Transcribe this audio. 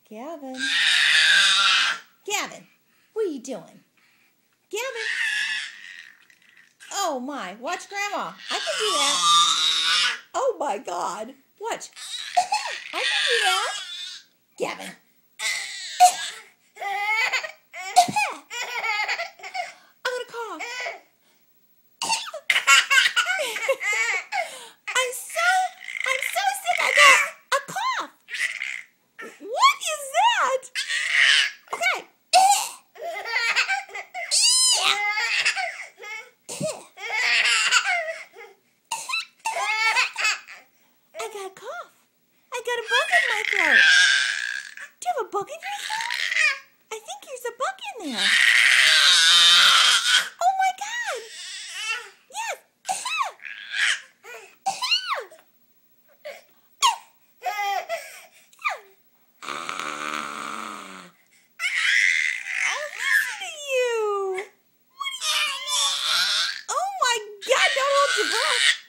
Gavin. Gavin, what are you doing? Gavin. Oh my, watch Grandma. I can do that. Oh my God. Watch. I can do that. Gavin. I'm gonna cough. I'm so sick. I got a cough. What is that? Okay. I got a cough. I got a bug in my throat. Do you have a bug in your throat? I think there's a bug in there. Oh my God. Yes. Listen to you. Oh my God, don't hold your breath.